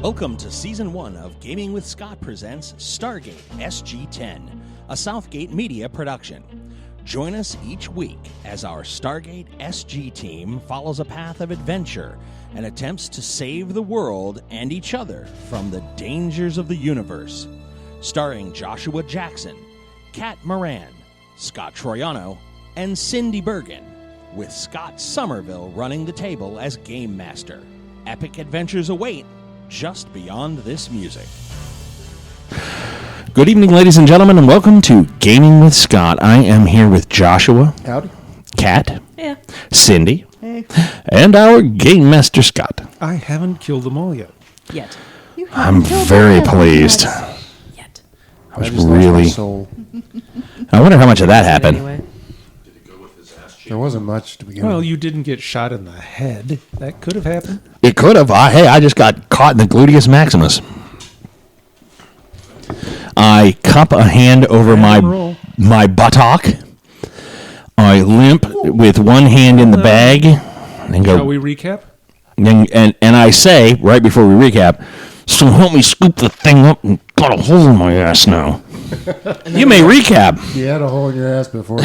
Welcome to Season 1 of Gaming with Scott presents Stargate SG10, a Southgate Media production. Join us each week as our Stargate SG team follows a path of adventure and attempts to save the world and each other from the dangers of the universe. Starring Joshua Jackson, Kat Moran, Scott Troiano, and Cindy Bergen, with Scott Somerville running the table as Game Master. Epic adventures await just beyond this music. Good evening, ladies and gentlemen, and welcome to Gaming with Scott. I am here with Joshua. Howdy. Kat. Yeah. Cindy. Hey. And our Game Master, Scott. I haven't killed them all yet. Yet. I'm very pleased. Yet. I was just lost really... my soul. I wonder how much of that happened. Anyway. There wasn't much to begin Well, with. you didn't get shot in the head. That could have happened. It could have. I just got caught in the gluteus maximus. I cup a hand over my buttock. I limp with one hand in the bag and go. Shall we recap? And I say right before we recap, so help me scoop the thing up and got a hole in my ass now. You may recap. You had a hole in your ass before.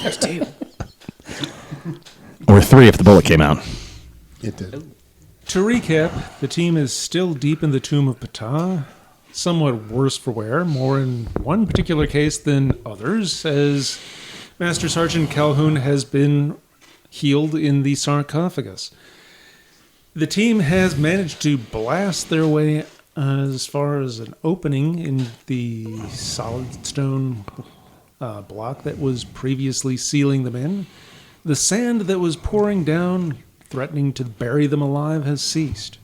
There's two. Or three if the bullet came out. It did. To recap, the team is still deep in the tomb of Ptah, somewhat worse for wear, more in one particular case than others, as Master Sergeant Calhoun has been healed in the sarcophagus. The team has managed to blast their way as far as an opening in the solid stone block that was previously sealing them in. The sand that was pouring down, threatening to bury them alive, has ceased.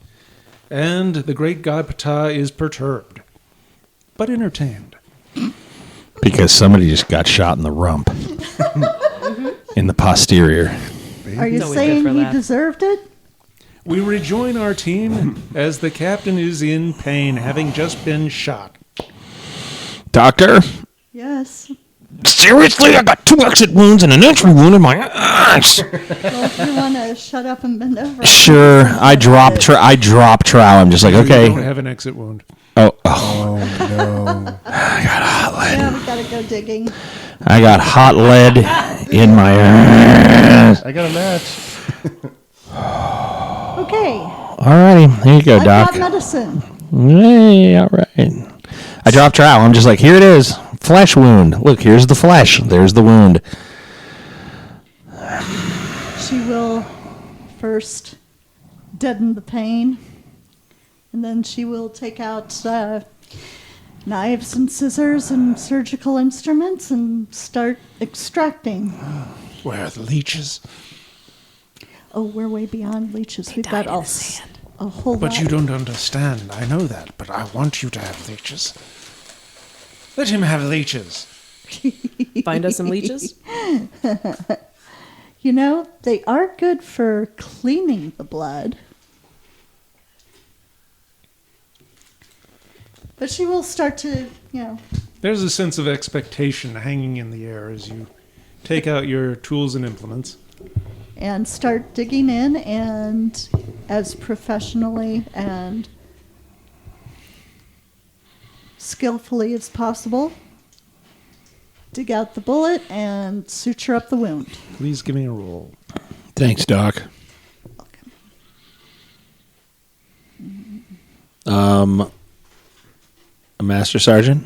And the great god Ptah is perturbed, but entertained. Because somebody just got shot in the rump. In the posterior. Are you No, we saying good for he that. deserved it? We rejoin our team as the captain is in pain, having just been shot. Doctor? Yes. Seriously? I got 2 exit wounds and an entry wound in my ass. Well, if you want to shut up and bend over. Sure. I drop trowel. I'm just like, You don't okay. have an exit wound. Oh, Oh, no. I got hot lead. Yeah, we gotta go digging. I got hot lead in my ass. I got a match. Okay. Alrighty. Here you go, I've Doc. got medicine. Hey, all right. I dropped trowel. I'm just like, here it is. Flesh wound. Look, here's the flesh. There's the wound. She will first deaden the pain, and then she will take out knives and scissors and surgical instruments and start extracting. Where are the leeches? Oh, we're way beyond leeches. We've died got in the sand. a whole But lot. you don't understand. I know that, but I want you to have leeches. Let him have leeches. Find us some leeches. You know, they are good for cleaning the blood. But she will start to, There's a sense of expectation hanging in the air as you take out your tools and implements. and start digging in, and as professionally and skillfully as possible, dig out the bullet and suture up the wound. Please give me a roll. Thanks, Doc. Master Sergeant?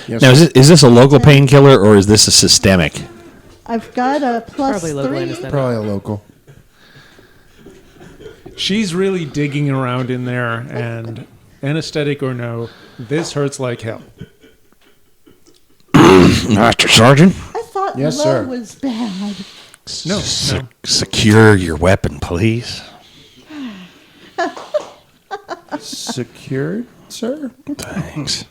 Yes, Now, sir. is this a local painkiller or is this a systemic? I've got a plus Probably local 3. anesthetic. Probably a local. She's really digging around in there, and anesthetic or no, this hurts like hell. Master Sergeant? I thought Yes, low sir. was bad. No, no. Secure your weapon, please. Secured, sir? Thanks.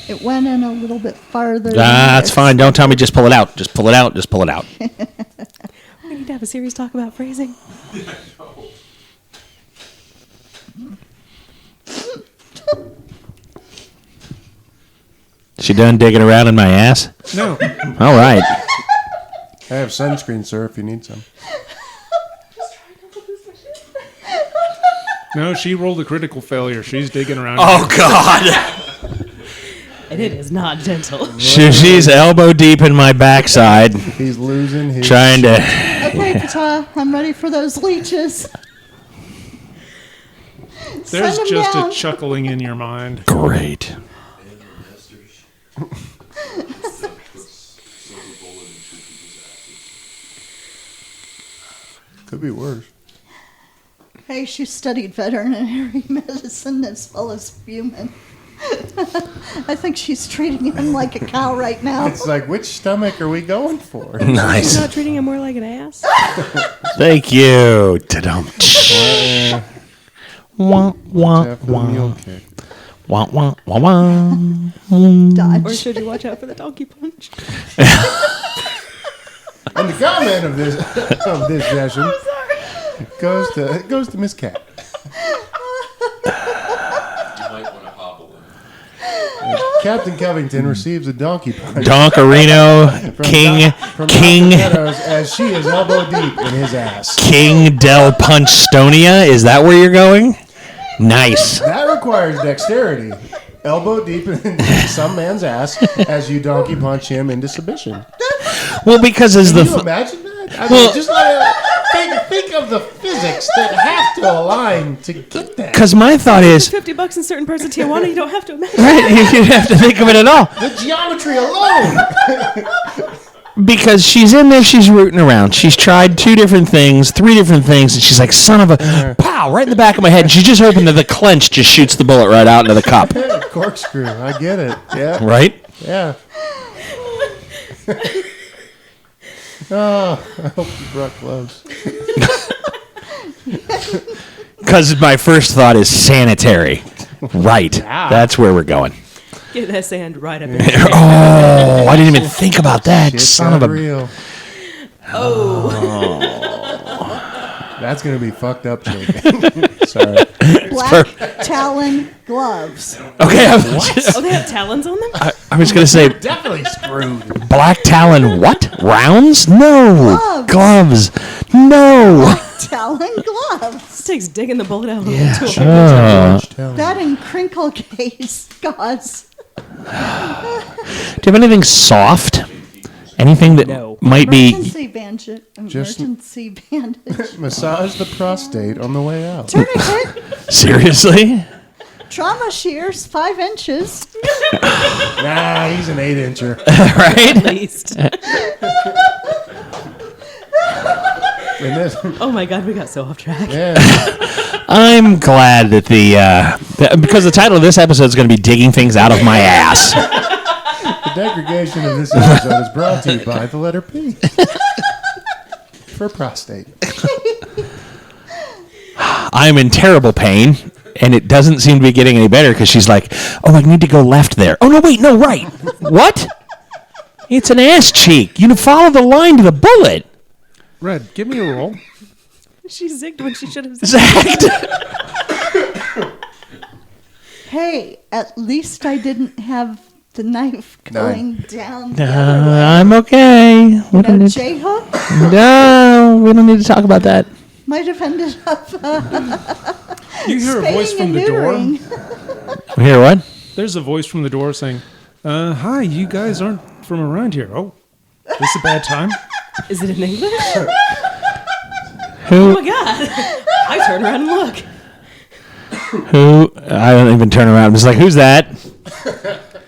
It went in a little bit farther. That's fine. Don't tell me. Just pull it out. Just pull it out. Just pull it out. We need to have a serious talk about phrasing. She done digging around in my ass? No. All right. I have sunscreen, sir, if you need some. No, she rolled a critical failure. She's digging around. Oh, God. And it is not gentle. She's elbow deep in my backside, He's losing his trying to... Okay, Pata, I'm ready for those leeches. There's Send 'em just down. a chuckling in your mind. Great. Could be worse. Hey, she studied veterinary medicine as well as human. I think she's treating him like a cow right now. It's like, which stomach are we going for? She's Nice. not treating him more like an ass. Thank you. Ta-dum. Wah, wah, After the mule wah. kick. Wah, wah, wah, wah. Or Dodge. should you watch out for the donkey punch? And the comment of this session goes to Miss Cat. Captain Covington receives a donkey punch Donkerino, from King Dr. Meadows as she is elbow deep in his ass. King Del Punchstonia. Is that where you're going? Nice. That requires dexterity. Elbow deep in some man's ass as you donkey punch him into submission. Well, because as Can you the imagine that? I mean, Well- just think of the physics that have to align to get that. because my thought is $50 in certain parts of Tijuana, you don't have to imagine. right. You have to think of it at all The geometry alone. because she's in there. She's rooting around. She's tried 2 different things, 3 different things, and she's like, "Son of a pow!" Right in the back of my head. And she just opened the clench, just shoots the bullet right out into the cup. Corkscrew. I get it. Yeah. Right. Yeah. Oh, I hope you brought gloves. Because my first thought is sanitary. Right. That's where we're going. Get that sand right up in Oh, I didn't even think about that. Shit Son got of a. real. Oh. That's gonna be fucked up, Jake. Sorry. Black talon gloves. Okay. Oh, they have talons on them? I was going to say Definitely screwed. black talon. What? Rounds? No. Gloves. No. Talon gloves. This takes digging the bullet out of Yeah. the tool. That and crinkle case gauze. Do you have anything soft? Anything that No. might be. Emergency bandage. Emergency bandage. Massage the prostate on the way out. Tourniquet. Seriously? Trauma shears, 5 inches. Nah, he's an 8-incher. Right? At least. And this, Oh my God, we got so off track. yeah. I'm glad that because the title of this episode is going to be digging things out of my ass. The degradation of this episode is brought to you by the letter P. For prostate. I'm in terrible pain, and it doesn't seem to be getting any better because she's like, "Oh, I need to go left there. Oh, no, wait, no, right. What? It's an ass cheek. You follow the line to the bullet." Red, give me a roll. She zigged when she should have zigged. Zagged. Hey, at least I didn't have the knife going down. the other way. I'm okay. We No don't need J-hook no, we don't need to talk about that. might have ended up You hear a voice spaying from and the door. neutering. Hear what? There's a voice from the door saying, "Hi, you guys aren't from around here. Oh, this a bad time?" Is it in English? Who? Oh my God. I turn around and look. Who? I don't even turn around. I'm just like, who's that?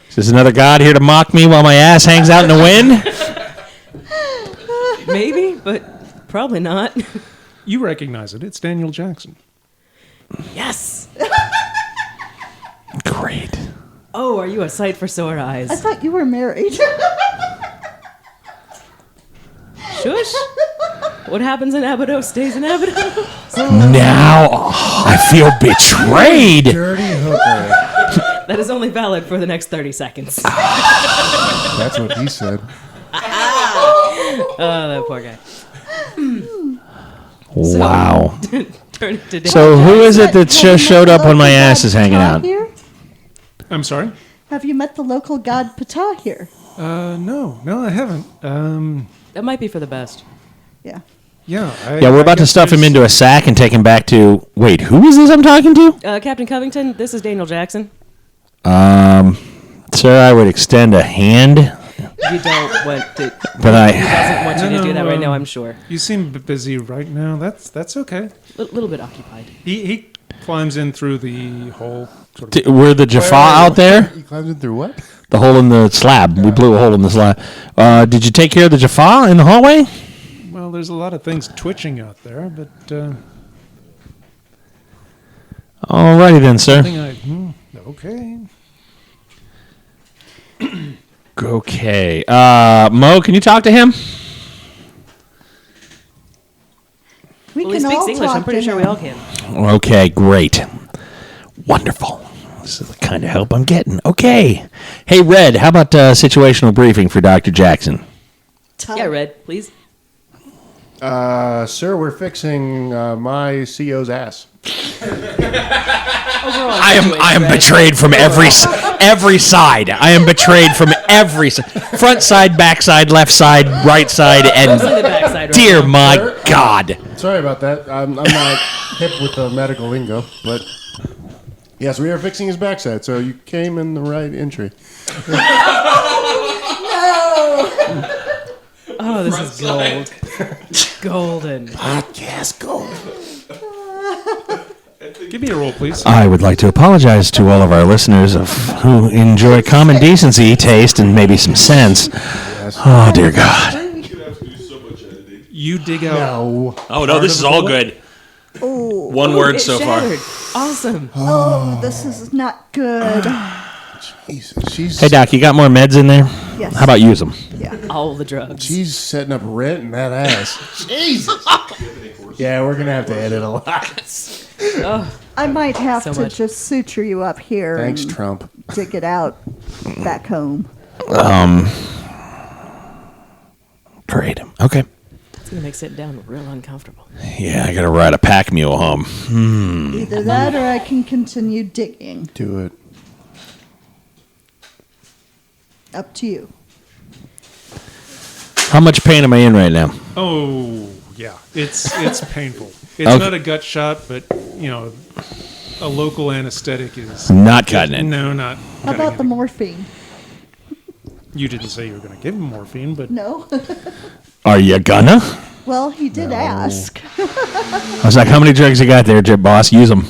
Is this another god here to mock me while my ass hangs out in the wind? Maybe, but probably not. You recognize it. It's Daniel Jackson. Yes. Great. Oh, are you a sight for sore I eyes? thought you were married. Shush. What happens in Abydo stays in Abydo. Now I feel betrayed. Dirty hooker. That is only valid for the next 30 seconds. That's what he said. Oh, that poor guy. Wow. Turn it to Dan. So who is it that Have you met showed the up when my local ass god is hanging Ptah out? Here? I'm sorry? Have you met the local god Ptah here? No, I haven't. That might be for the best. Yeah. Yeah. Yeah, we're about to stuff him into a sack and take him back to... Wait, who is this I'm talking to? Captain Covington, this is Daniel Jackson. Sir, I would extend a hand, You don't want to. but He doesn't want you to do that right No, now, I'm sure. You seem busy right now. That's okay. A little bit occupied. He climbs in through the hole. Sort of. were the Jaffa out there? He climbs in through what? The hole in the slab. We blew a hole in the slab. Did you take care of the Jaffa in the hallway? Well, there's a lot of things twitching out there, but Alrighty then, sir. Okay. Okay. Mo, can you talk to him? We Well, he can all speaks English. talk I'm pretty to sure we him. all can. Okay, great. Wonderful. This is the kind of help I'm getting. Okay. Hey, Red, how about situational briefing for Dr. Jackson? Yeah, Red, please. Sir, we're fixing my CO's ass. I am betrayed from every side. I am betrayed from every side. Front side, back side, left side, right side, Mostly the and backside. Right dear now. my God. Sorry about that. I'm not hip with the medical lingo, but yes, we are fixing his backside, so you came in the right entry. Oh, this is gold. Golden. Podcast gold. Give me a roll, please. I would like to apologize to all of our listeners who enjoy common decency, taste, and maybe some sense. Oh, dear God. You dig out. No. Oh, no, this is all good. Oh, One word It so far. shattered. Awesome. oh, this is not good. Jesus, she's Hey, Doc, you got more meds in there? Yes. How about use them? Yeah. All the drugs. she's setting up rent in that ass. Jesus. Yeah, we're gonna have to edit a lot. Oh, I might have So to much. just suture you up here Thanks, and Trump. dig it out back home. Great. Okay. it's going to make sitting down real uncomfortable. Yeah, I got to ride a pack mule home. Either that or I can continue digging. Do it. Up to you. How much pain am I in right now? Oh, yeah. It's painful. It's Okay. not a gut shot, but, a local anesthetic is... Not cutting it. No, not How cutting about the it. morphine? You didn't say you were going to give him morphine, but... No? Are you gonna? Well, he did ask. I was like, how many drugs you got there, boss? Use them.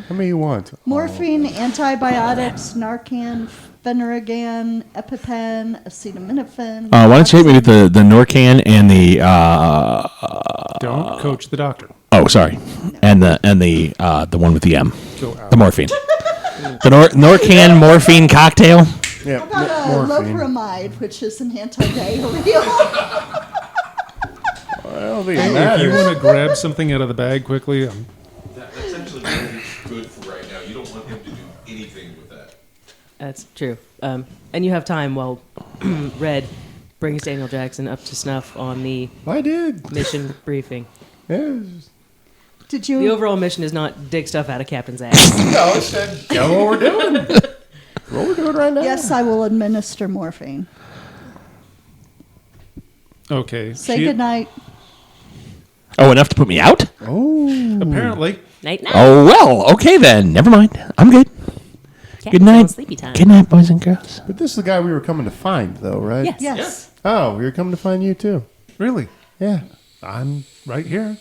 How many you want? Morphine, antibiotics, Narcan, Pheneragan, EpiPen, acetaminophen. Why don't you hit me with the Norcan and the Don't coach the doctor. oh, sorry, and the one with the M, Go out. the morphine, the Norcan morphine cocktail. Yeah, How about morphine. loperamide, which is an anti-diarrheal? Well, they If you matter. want to grab something out of the bag quickly, That's actually very good for right now. You don't want him to do anything with that. That's true. And you have time while Red brings Daniel Jackson up to snuff on the I did. mission briefing. Yes. Did The you? overall mission is not dig stuff out of Captain's ass. No, it said, know what we're doing. What we're doing right now. Yes, I will administer morphine. okay. Say she- goodnight. Oh, enough to put me out? Oh. Apparently, Night night. Oh well, okay then. Never mind. I'm good. Good night. Sleepy time. Good night, boys and girls. But this is the guy we were coming to find, though, right? Yes. Yes. Oh, we were coming to find you, too. really, Yeah. I'm right here.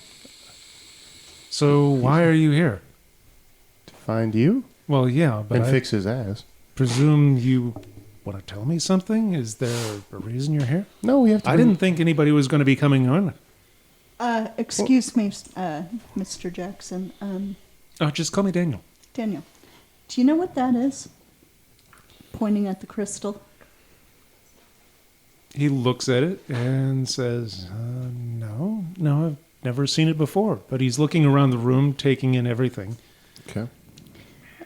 So why are you here? To find you Well, yeah, but and I fix his ass. presume you want to tell me something. Is there a reason you're here? No, we have to. I didn't think anybody was going to be coming on. Excuse me, Mr. Jackson. Oh, just call me Daniel. Daniel, do you know what that is? Pointing at the crystal. He looks at it and says, no, I've never seen it before. But he's looking around the room, taking in everything. Okay.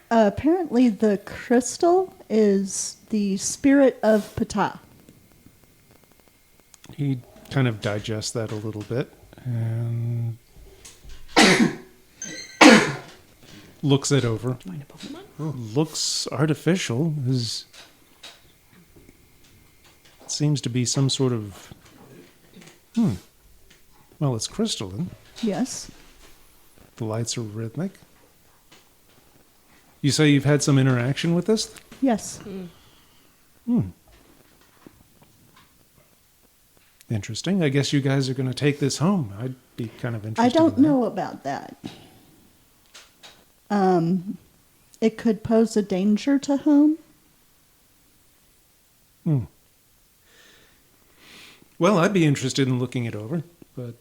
Apparently, the crystal is the spirit of Ptah. He kind of digests that a little bit and looks it over. Looks artificial. Seems to be some sort of Well, it's crystalline. Yes. The lights are rhythmic. You say you've had some interaction with this? Yes. Interesting. I guess you guys are going to take this home. I'd be kind of interested. I don't in that. know about that. It could pose a danger to home. Well, I'd be interested in looking it over, but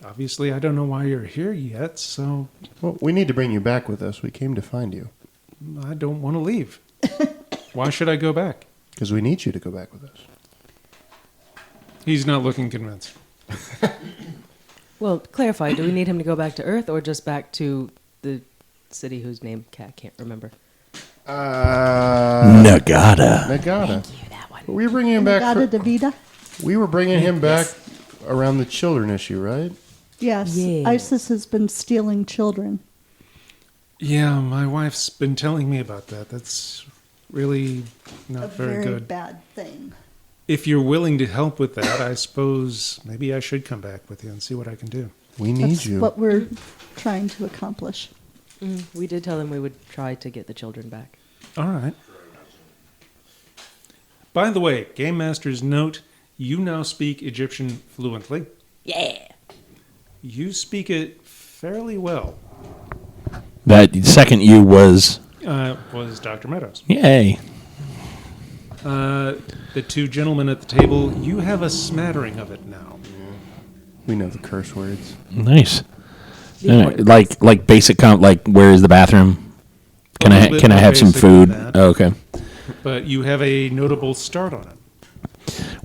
obviously I don't know why you're here yet, so Well, we need to bring you back with us. We came to find you I don't want to leave. Why should I go back? because we need you to go back with us. He's not looking convinced. Well, clarify. Do we need him to go back to Earth or just back to the city whose name Cat can't remember? Nagata. Nagata. You that one. We were bringing him back. Nagata Davida? We were bringing him back around the children issue, right? Yes. Yeah. ISIS has been stealing children. Yeah, my wife's been telling me about that. That's really A not very good. bad thing. If you're willing to help with that, I suppose maybe I should come back with you and see what I can do. We need That's you. what we're trying to accomplish. We did tell him we would try to get the children back. All right. By the way, Game Master's note, you now speak Egyptian fluently. Yeah. You speak it fairly well. That second you was Was Dr. Meadows. yay. The two gentlemen at the table, you have a smattering of it now. We know the curse words. Nice. The important Like basic count. Like where is the bathroom? Can A I little bit can I more have some basic than food? that. Oh, okay. But you have a notable start on it.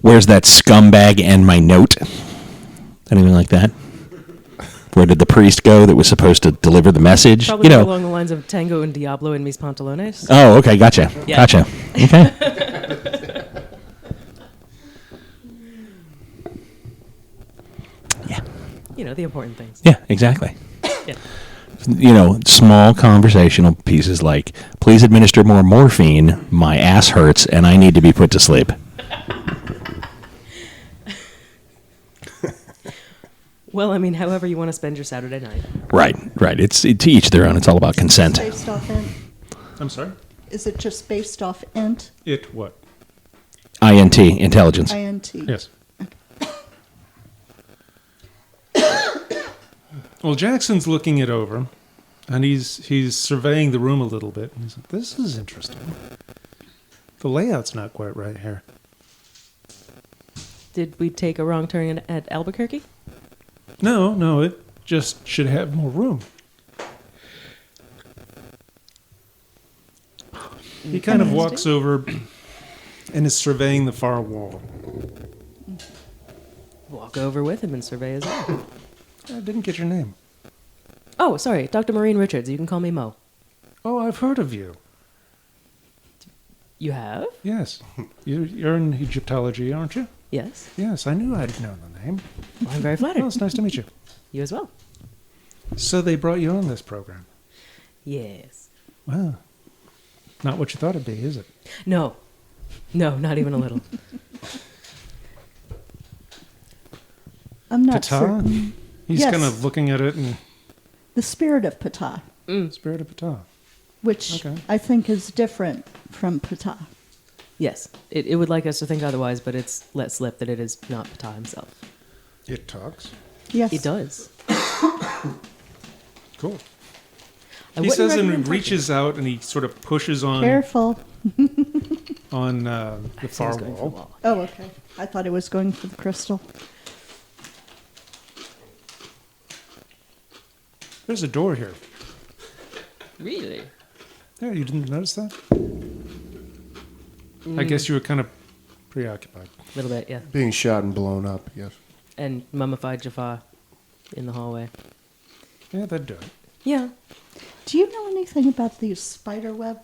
Where's that scumbag and my note? Anything like that? Where did the priest go that was supposed to deliver the message? Probably along the lines of Tango and Diablo and Mis Pantalones. Oh, okay, gotcha. Yeah. Gotcha. Okay. Yeah. You know, the important things. Yeah, exactly. Yeah. Small conversational pieces like, please administer more morphine, my ass hurts, and I need to be put to sleep. Well, I mean, however you want to spend your Saturday night. Right. It's to each their own. It's all about consent. Based off int? I'm sorry? Is it just based off int? It what? INT, intelligence. INT. Yes. Well, Jackson's looking it over, and he's surveying the room a little bit. And he's like, "This is interesting. The layout's not quite right here." Did we take a wrong turn at Albuquerque? No, it just should have more room. He kind of walks over and is surveying the far wall. Walk over with him and survey his own. I didn't get your name. Oh, sorry, Dr. Maureen Richards. You can call me Mo. Oh, I've heard of you. You have? Yes. You're in Egyptology, aren't you? Yes. Yes, I knew I'd known the name. Well, I'm very Well, flattered. it's nice to meet you. You as well. So they brought you on this program. Yes. Wow. Not what you thought it'd be, is it? No, not even a little. I'm not Ptah? certain. He's Yes. kind of looking at it in The spirit of Ptah, spirit of Ptah. which Okay. I think is different from Ptah. Yes, it would like us to think otherwise, but it's let slip that it is not Ptah himself. It talks. Yes. It does. Cool. I He wouldn't says and recommend reaches out and he sort of pushes on Careful. the touching. far Someone's going for a wall. walk. Oh, okay. I thought it was going for the crystal. There's a door here. Really? Yeah, you didn't notice that? I guess you were kind of preoccupied. A little bit, yeah. Being shot and blown up, yes. And mummified Jafar in the hallway. Yeah, that'd do it. Yeah. Do you know anything about these spiderweb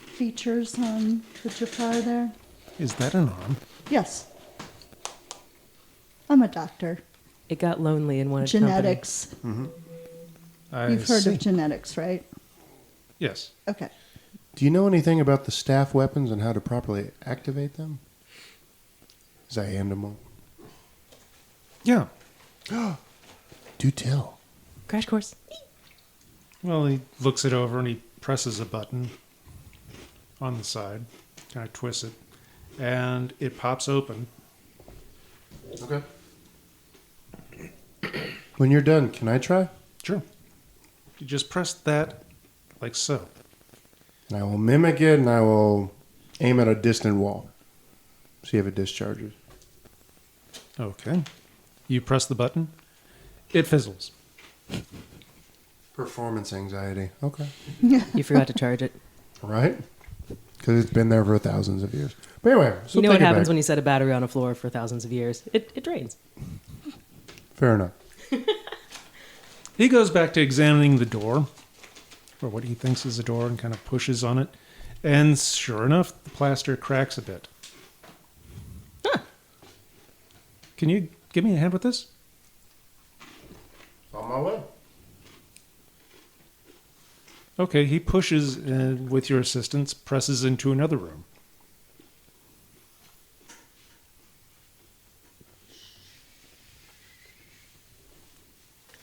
features on the Jafar there? Is that an arm? Yes. I'm a doctor. It got lonely and wanted Genetics. I You've heard see. of genetics, right? Yes. Okay. Do you know anything about the staff weapons and how to properly activate them? As I hand them one. Yeah. Do tell. Crash course. Well, he looks it over and he presses a button on the side, kind of twists it, and it pops open. Okay. When you're done, can I try? Sure. You just press that like so. And I will mimic it, and I will aim at a distant wall. See if it discharges. Okay. You press the button. It fizzles. Performance anxiety. Okay. You forgot to charge it. Right? Because it's been there for thousands of years. But anyway, so You know take what it happens back. when you set a battery on a floor for thousands of years? It drains. Fair enough. He goes back to examining the door, or what he thinks is a door, and kind of pushes on it. And sure enough, the plaster cracks a bit. Huh. Can you give me a hand with this? On my way. Okay, he pushes, and with your assistance, presses into another room.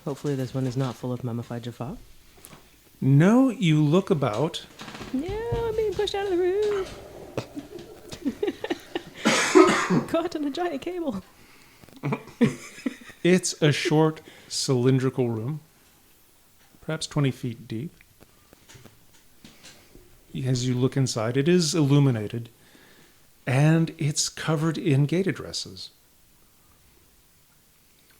Hopefully this one is not full of mummified Jaffa. No, you look about. No, I'm being pushed out of the room. Caught on a giant cable. It's a short, cylindrical room, perhaps 20 feet deep. As you look inside, it is illuminated, and it's covered in gate addresses.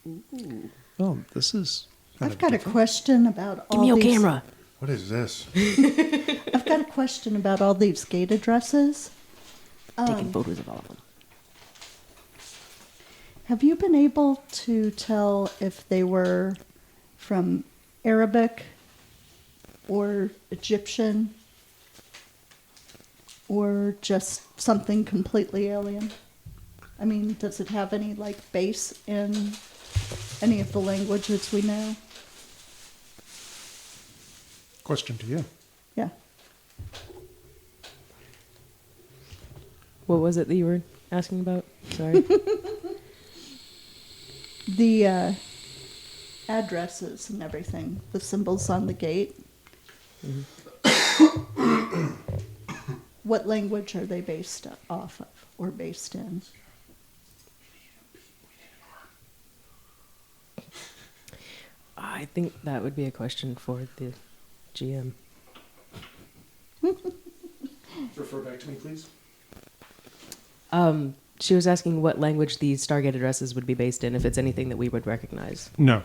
Ooh. Oh, this is kind I've of got a different. question about Give all me your these. camera. What is this? I've got a question about all these gate addresses. Taking photos of all of them. Have you been able to tell if they were from Arabic or Egyptian or just something completely alien? I mean, does it have any like base in any of the languages we know? Question to you. Yeah. What was it that you were asking about? Sorry. The addresses and everything, the symbols on the gate. What language are they based off of or based in? I think that would be a question for the GM. Refer back to me, please. She was asking what language these Stargate addresses would be based in, if it's anything that we would recognize. No.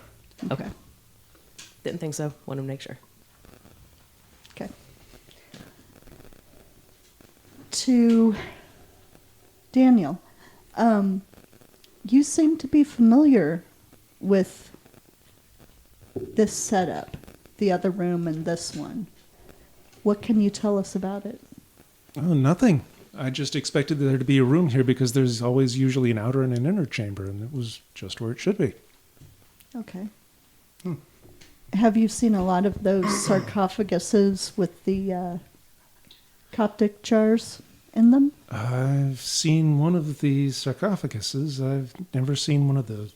Okay. Didn't think so. Wanted to make sure. Okay. To Daniel, you seem to be familiar with this setup, the other room and this one. What can you tell us about it? Oh, nothing. I just expected there to be a room here because there's always usually an outer and an inner chamber, and it was just where it should be. Okay. Have you seen a lot of those sarcophaguses with the Coptic jars in them? I've seen one of these sarcophaguses. I've never seen one of the...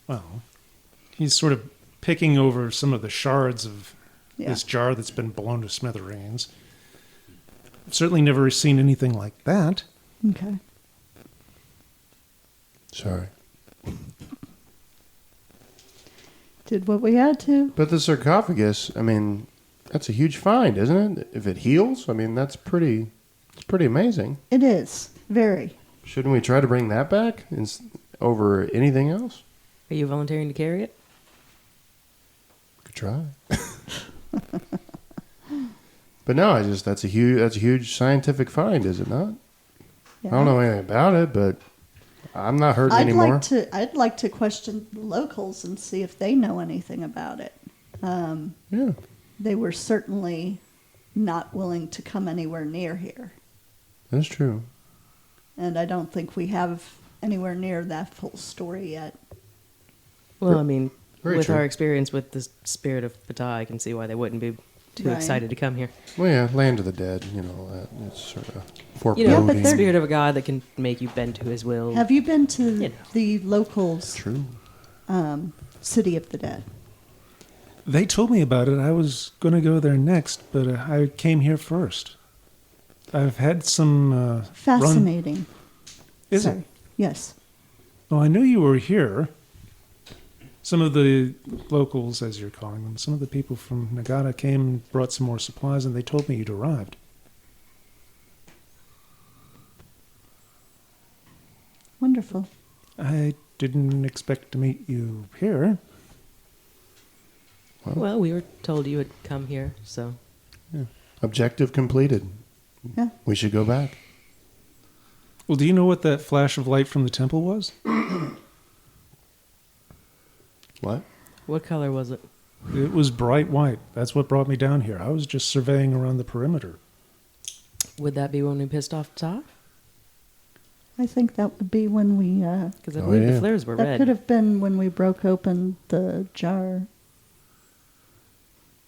Well, he's sort of picking over some of the shards of this jar that's been blown to smithereens. I've certainly never seen anything like that. Okay. Sorry. Did what we had to. But the sarcophagus, I mean, that's a huge find, isn't it? If it heals, I mean, it's pretty amazing. It is. Very. Shouldn't we try to bring that back over anything else? Are you volunteering to carry it? Could try. But no, that's a huge scientific find, is it not? Yeah. I don't know anything about it, but I'm not hurting anymore. I'd like to question the locals and see if they know anything about it. Yeah. They were certainly not willing to come anywhere near here. That's true. And I don't think we have anywhere near that full story yet. Well, I mean, Very with true. our experience with the spirit of Ptah, I can see why they wouldn't be too Right. excited to come here. Well, yeah, land of the dead, it's sort of You foreboding. know, but the they're- spirit of a god that can make you bend to his will. Have you been to You know. the locals' True. City of the Dead. They told me about it. I was going to go there next, but I came here first. I've had some... Fascinating. Is Sorry. it? Yes. Well, I knew you were here. Some of the locals, as you're calling them, some of the people from Nagata came and brought some more supplies, and they told me you'd arrived. Wonderful. I didn't expect to meet you here. Well, we were told you would come here, so. Objective completed. Yeah. We should go back. Well, do you know what that flash of light from the temple was? What? What color was it? It was bright white. That's what brought me down here. I was just surveying around the perimeter. Would that be when we pissed off Ta? I think that would be when we... Because I believe the flares were that red. could have been when we broke open the jar.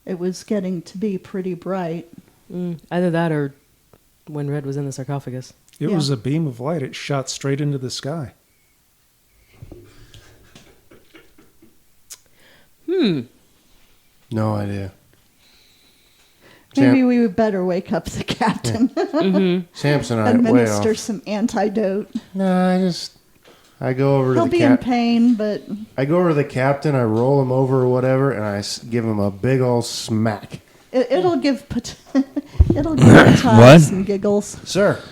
It was getting to be pretty bright. Either that or when Red was in the sarcophagus. It Yeah. was a beam of light. It shot straight into the sky. No idea. Maybe we would better wake up the captain. Samson and I way Administer off. some antidote. No, I go over to He'll the be in pain, but I go over to the captain, I roll him over or whatever, and I give him a big old smack. it'll give it'll give Todd some giggles. Sir,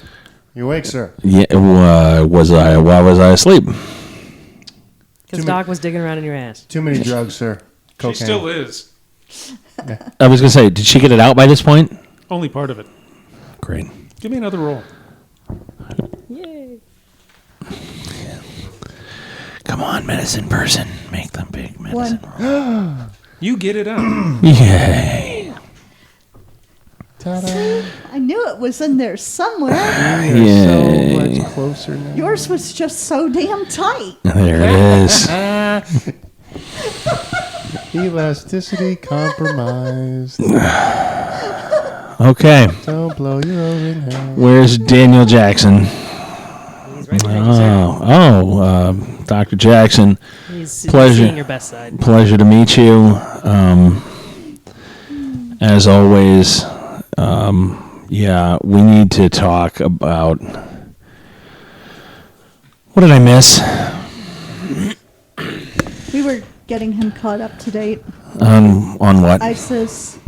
you awake, sir? Yeah, why was I asleep? Because Doc was digging around in your ass. Too many drugs, sir. Cocaine. She still is. I was going to say, did she get it out by this point? Only part of it. Great. Give me another roll. Yay. Come on, medicine person. Make them big medicine roll. You get it out. Yay. Ta-da. I knew it was in there somewhere. You're so much closer now. Yours was just so damn tight. There it is. Elasticity compromised. Okay. Don't blow your own in half. Where's Daniel Jackson? He's right behind you, sir. Dr. Jackson. He's pleasure. seeing your best side. Pleasure to meet you. As always, we need to talk about... What did I miss? We were getting him caught up to date. On what? ISIS,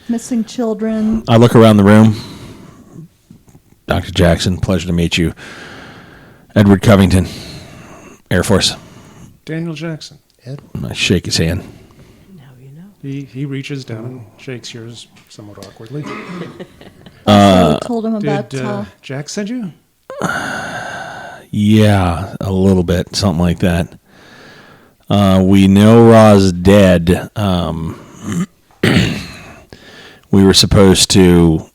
missing children. I look around the room. Dr. Jackson, pleasure to meet you. Edward Covington, Air Force. Daniel Jackson. I shake his hand. Now you know. He reaches down and shakes yours somewhat awkwardly. Also told him about Did Jack send you? Yeah, a little bit, something like that. We know Ra's dead. We were supposed to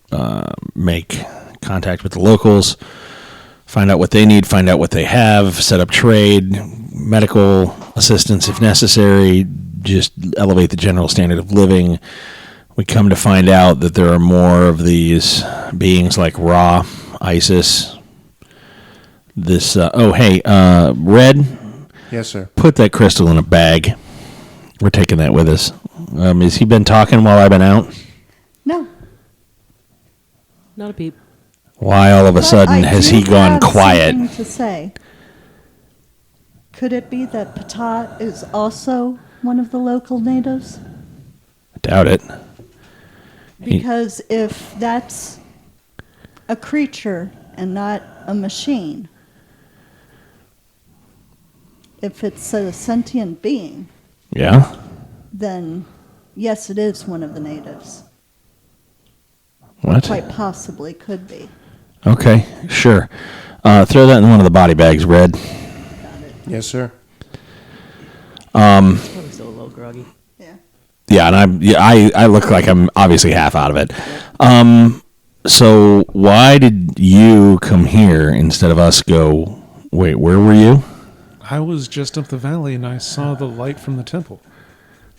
make contact with the locals, find out what they need, find out what they have, set up trade, medical assistance if necessary, just elevate the general standard of living. We come to find out that there are more of these beings like Ra, ISIS. This, Red, Yes, sir. put that crystal in a bag. We're taking that with us. Has he been talking while I've been out? No. Not a peep. Why all of a But sudden I has do he gone have quiet? something to say. Could it be that Patat is also one of the local natives? I doubt it. Because if that's a creature and not a machine, if it's a sentient being, Yeah? then yes, it is one of the natives. What? Quite possibly could be. Okay, sure. Throw that in one of the body bags, Red. Yes, sir. Probably still a little groggy. Yeah. Yeah, and I look like I'm obviously half out of it. So why did you come here instead of us go? Wait, where were you? I was just up the valley and I saw the light from the temple.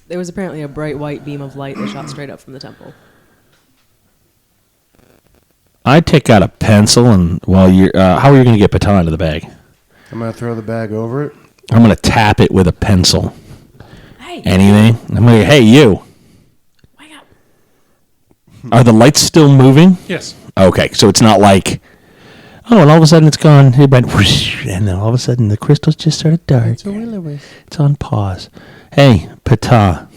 There was apparently a bright white beam of light that shot straight up from the temple. I take out a pencil and how are you going to get Patan into the bag? I'm going to throw the bag over it. I'm going to tap it with a pencil. Hey, Anything? I'm going to hey, you. wake up. Are the lights still moving? Yes. Okay, so it's not like, oh, and all of a sudden it's gone. It went whoosh, and then all of a sudden the crystals just started dark. It's on pause. Hey, Pata.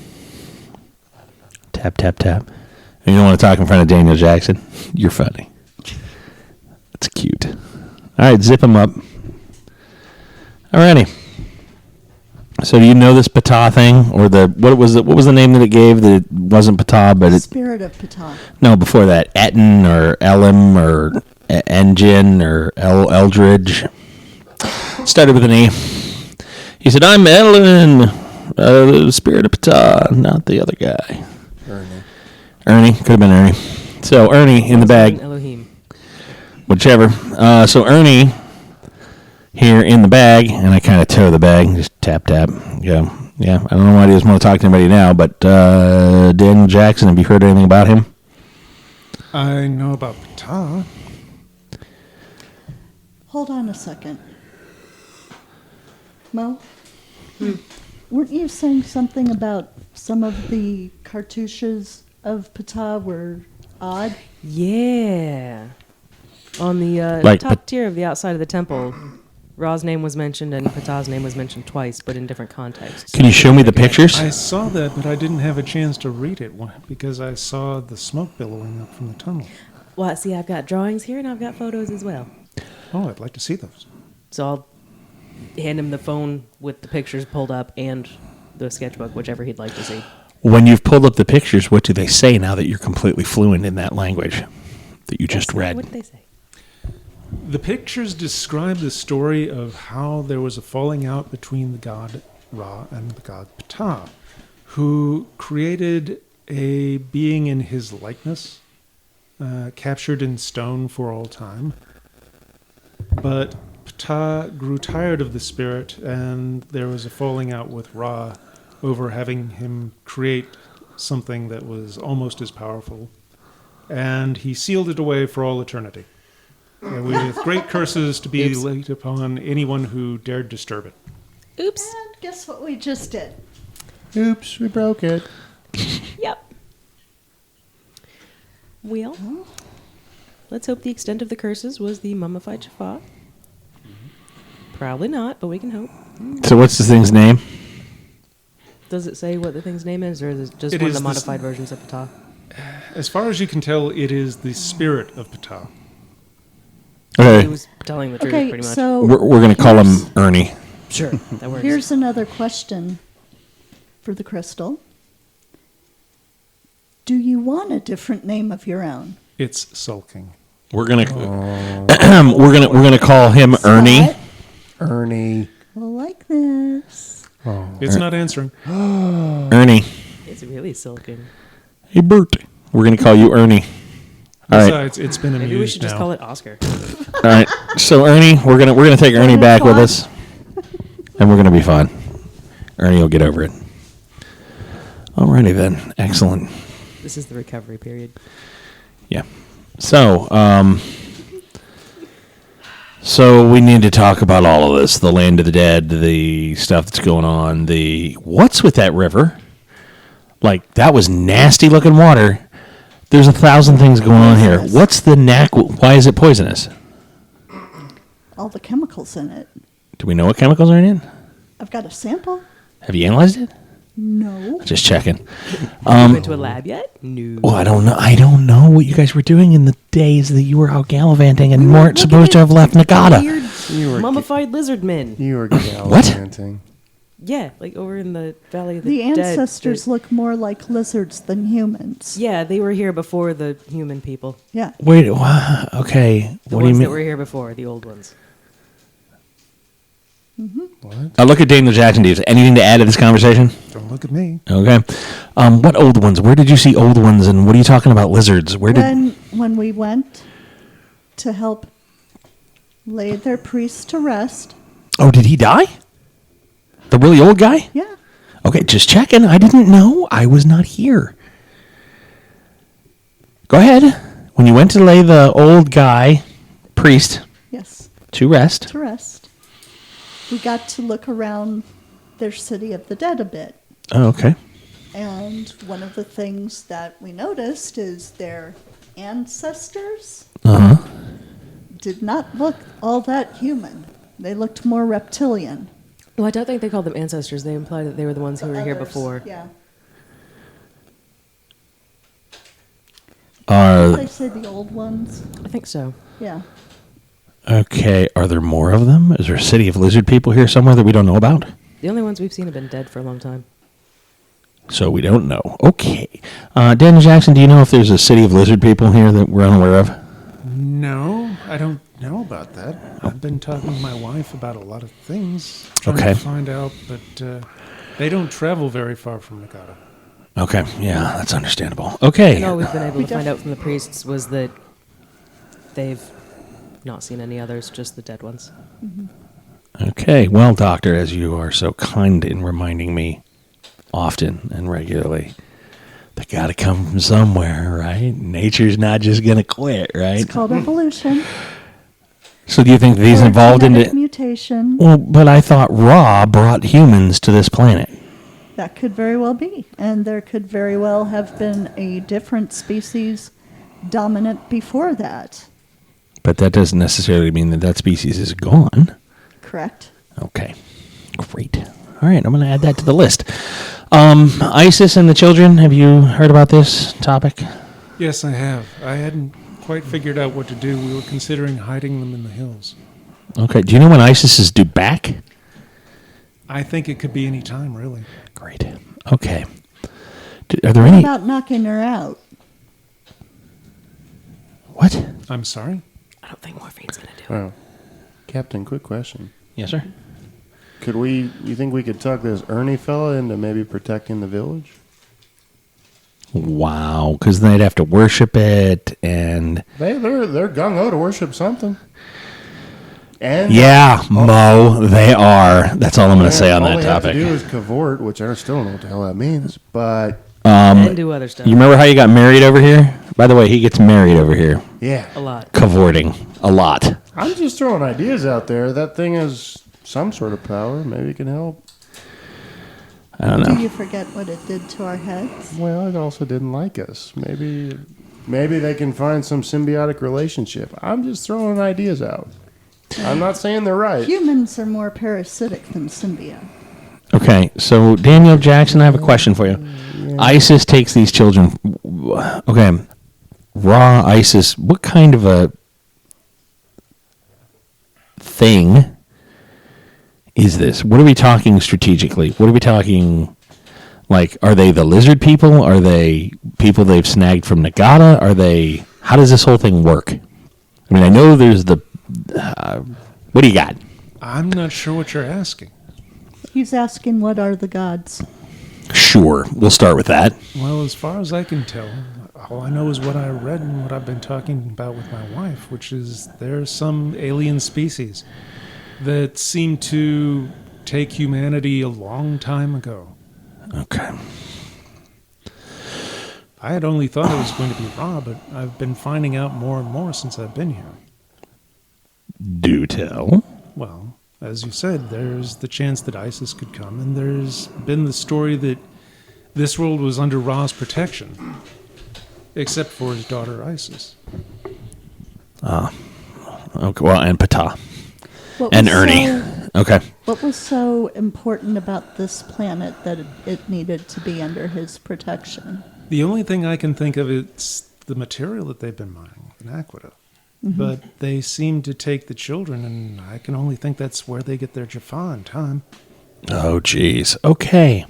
Tap, tap, tap. You don't want to talk in front of Daniel Jackson? You're funny. That's cute. All right, zip him up. Alrighty. So do you know this Ptah thing, or what was the name that it gave that it wasn't Ptah, but it Spirit of Ptah. no before that Etten or Elim or Engine or Eldridge started with an E. He said, "I'm Ellen, the Spirit of Ptah, not the other guy." Ernie could have been Ernie. So Ernie in the bag, Elohim. whichever. So Ernie. Here in the bag, and I kind of tow the bag, just tap, tap. Yeah. I don't know why he doesn't want to talk to anybody now, but Daniel Jackson, have you heard anything about him? I know about Ptah. Hold on a second. Mo? Weren't you saying something about some of the cartouches of Ptah were odd? Yeah. On the Like top tier of the outside of the temple, Ra's name was mentioned and Ptah's name was mentioned twice, but in different contexts. Can you show me the pictures? I saw that, but I didn't have a chance to read it because I saw the smoke billowing up from the tunnel. Well, see, I've got drawings here and I've got photos as well. Oh, I'd like to see those. So I'll hand him the phone with the pictures pulled up and the sketchbook, whichever he'd like to see. When you've pulled up the pictures, what do they say now that you're completely fluent in that language that you just read? What did they say? The pictures describe the story of how there was a falling out between the god Ra and the god Ptah, who created a being in his likeness, captured in stone for all time. But Ptah grew tired of the spirit, and there was a falling out with Ra over having him create something that was almost as powerful, and he sealed it away for all eternity. With great curses to be laid upon anyone who dared disturb it. Oops. And guess what we just did? Oops, we broke it. Yep. Well, let's hope the extent of the curses was the mummified Jaffa. Probably not, but we can hope. So what's this thing's name? Does it say what the thing's name is, or is it just It one of is the the modified versions of Ptah? As far as you can tell, it is the spirit of Ptah. He Okay, was telling the truth, Okay, pretty much. so we're going to call him Ernie. Sure, that works. here's another question for the crystal. Do you want a different name of your own? It's sulking. We're going to we're going to call him Ernie. Scott? Ernie. Well, like this. It's not answering. Ernie. It's really silken. Hey Bert. We're going to call you Ernie. All right. Besides, it's been Maybe we amused should just now. call it Oscar. All right. So Ernie, we're gonna take Ernie back with us, and we're gonna be fine. Ernie will get over it. Alrighty then. Excellent. This is the recovery period. Yeah. So, so we need to talk about all of this: the land of the dead, the stuff that's going on, what's with that river? Like that was nasty looking water. There's 1,000 things going on here. What's the knack? Why is it poisonous? All the chemicals in it. Do we know what chemicals are in it? I've got a sample. Have you analyzed it? No. Just checking. You went to a lab yet? No. Well, I don't know. I don't know what you guys were doing in the days that you were out gallivanting and weren't supposed to have left Nagata. Weird mummified lizard men. You were gallivanting. Yeah, like over in the Valley of the The Dead. ancestors look more like lizards than humans. Yeah, they were here before the human people. Yeah. Wait, okay. The What do you ones that mean? were here before, the old ones. I look at Daniel Jackson. Do you have anything to add to this conversation? Don't look at me. Okay. What old ones? Where did you see old ones? And what are you talking about lizards? Where did? When we went to help lay their priest to rest. Oh, did he die? The really old guy? Yeah. Okay, just checking. I didn't know. I was not here. Go ahead. When you went to lay the old guy, priest, Yes. to rest, To rest. we got to look around their city of the dead a bit. Oh, okay. And one of the things that we noticed is their ancestors did not look all that human. They looked more reptilian. Well, I don't think they called them ancestors. They implied that they were the ones who were here before. Yeah. Are They say the old ones. I think so. Yeah. okay. Are there more of them? Is there a city of lizard people here somewhere that we don't know about? The only ones we've seen have been dead for a long time. So we don't know. Okay. Daniel Jackson, do you know if there's a city of lizard people here that we're unaware of? No, I don't know about that. I've been talking to my wife about a lot of things, trying Okay. to find out, but they don't travel very far from Nagata. Okay. Yeah, that's understandable. Okay. And all we've been able to find out from the priests was that they've not seen any others, just the dead ones. Okay. Well, Doctor, as you are so kind in reminding me often and regularly, they got to come from somewhere, right? Nature's not just going to quit, right? It's called evolution. So do you think these Or evolved genetic into... mutation. Well, but I thought Ra brought humans to this planet. That could very well be. And there could very well have been a different species dominant before that. But that doesn't necessarily mean that that species is gone. Correct? Okay. Great. All right, I'm going to add that to the list. ISIS and the children, have you heard about this topic? Yes, I have. I hadn't quite figured out what to do. We were considering hiding them in the hills. Okay. Do you know when ISIS is due back? I think it could be any time, really. Great. Okay. Are there What any... about knocking her out? What? I'm sorry? I don't think morphine's going to do it. Wow. Captain, quick question. Yes, sir? You think we could tuck this Ernie fella into maybe protecting the village? Wow. Because they'd have to worship it and... They're gung-ho to worship something. And Yeah, Mo, they are. That's all I'm going to say on that all they have to topic. do is cavort, which I still don't know what the hell that means. But And do other stuff. You remember how you got married over here? By the way, he gets married over here. yeah, A lot. Cavorting. A lot. I'm just throwing ideas out there. That thing has some sort of power. Maybe it can help. I don't Do know. you forget what it did to our heads? Well, it also didn't like us. Maybe they can find some symbiotic relationship. I'm just throwing ideas out. I'm not saying they're right. Humans are more parasitic than symbiote. Okay, so Daniel Jackson, I have a question for you. ISIS takes these children. Okay, Raw ISIS, what kind of a thing is this? What are we talking strategically? What are we talking, like, are they the lizard people? Are they people they've snagged from Nagata? Are they, how does this whole thing work? I mean, I know there's the, what do you got? I'm not sure what you're asking. He's asking, what are the gods? Sure, we'll start with that. Well, as far as I can tell, all I know is what I read and what I've been talking about with my wife, which is there's some alien species that seem to take humanity a long time ago. Okay. I had only thought it was going to be Ra, but I've been finding out more and more since I've been here. Do tell. Well, as you said, there's the chance that ISIS could come, and there's been the story that this world was under Ra's protection, except for his daughter Isis. Okay, well, and Ptah. What And was Ernie. Okay. What was so important about this planet that it needed to be under his protection? The only thing I can think of is the material that they've been mining, an aqueduct. But they seem to take the children, and I can only think that's where they get their Jaffa in time. Oh, jeez. Okay.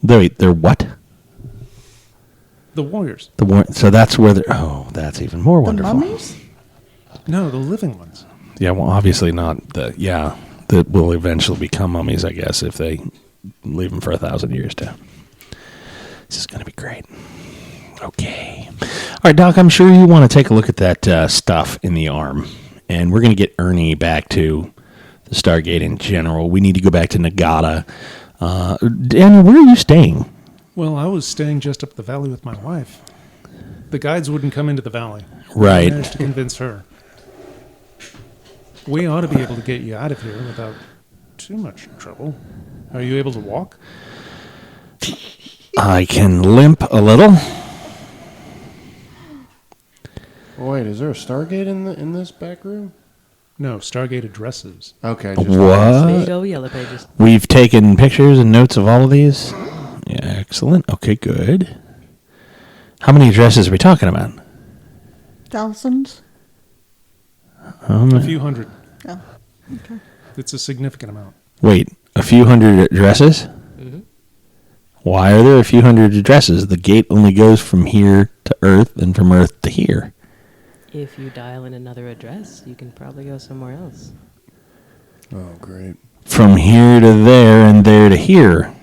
They're what? The warriors. So that's where they're... Oh, that's even more The wonderful. mummies? No, the living ones. Yeah, well, obviously not the... Yeah, that will eventually become mummies, I guess, if they leave them for 1,000 years to... This is going to be great. Okay. All right, Doc, I'm sure you want to take a look at that stuff in the arm. And we're going to get Ernie back to the Stargate in general. We need to go back to Nagata. Daniel, where are you staying? Well, I was staying just up the valley with my wife. The guides wouldn't come into the valley. Right. I managed to convince her. We ought to be able to get you out of here without too much trouble. Are you able to walk? I can limp a little. Wait, is there a Stargate in this back room? No, Stargate addresses. Okay. There you What? go, Yellow Pages. We've taken pictures and notes of all of these. Yeah, excellent. Okay, good. How many addresses are we talking about? Thousands? A few hundred. Oh, okay. It's a significant amount. Wait, a few hundred addresses? Mm-hmm. Why are there a few hundred addresses? The gate only goes from here to Earth and from Earth to here. If you dial in another address, you can probably go somewhere else. Oh, great. From here to there and there to here.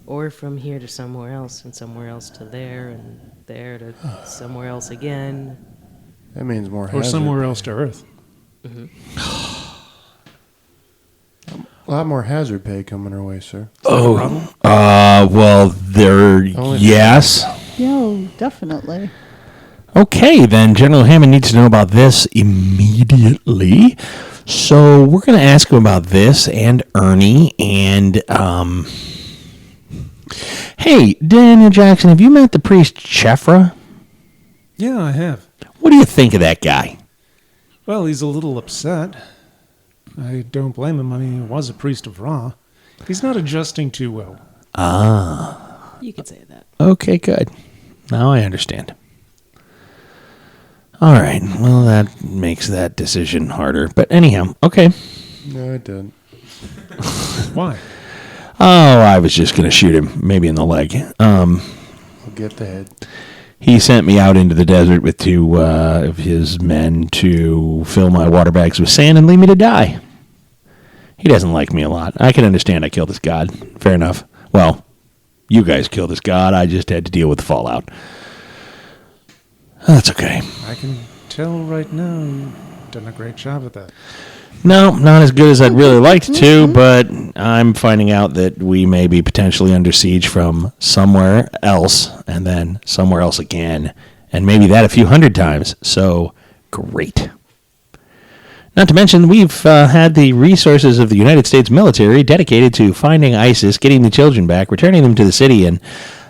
Or from here to somewhere else, and somewhere else to there, and there to somewhere else again. That means more Or hazard. somewhere else to Earth. A lot more hazard pay coming our way, sir. Oh, well, there, Only- yes. Yeah, definitely. Okay, then General Hammond needs to know about this immediately. So we're going to ask him about this and Ernie and, hey, Daniel Jackson, have you met the priest Chefra? Yeah, I have. What do you think of that guy? Well, he's a little upset. I don't blame him. I mean, he was a priest of Ra. He's not adjusting too well. You could say that. Okay, good. Now I understand. All right, well, that makes that decision harder. But anyhow, okay. No, it didn't. Why? Oh, I was just going to shoot him, maybe in the leg. I'll get the head. He sent me out into the desert with two of his men to fill my water bags with sand and leave me to die. He doesn't like me a lot. I can understand I killed this god. Fair enough. Well, you guys killed this god. I just had to deal with the fallout. That's okay. I can tell right now you've done a great job at that. No, not as good as I'd really liked to, but I'm finding out that we may be potentially under siege from somewhere else, and then somewhere else again, and maybe that a few hundred times. So, great. Not to mention, we've had the resources of the United States military dedicated to finding ISIS, getting the children back, returning them to the city, and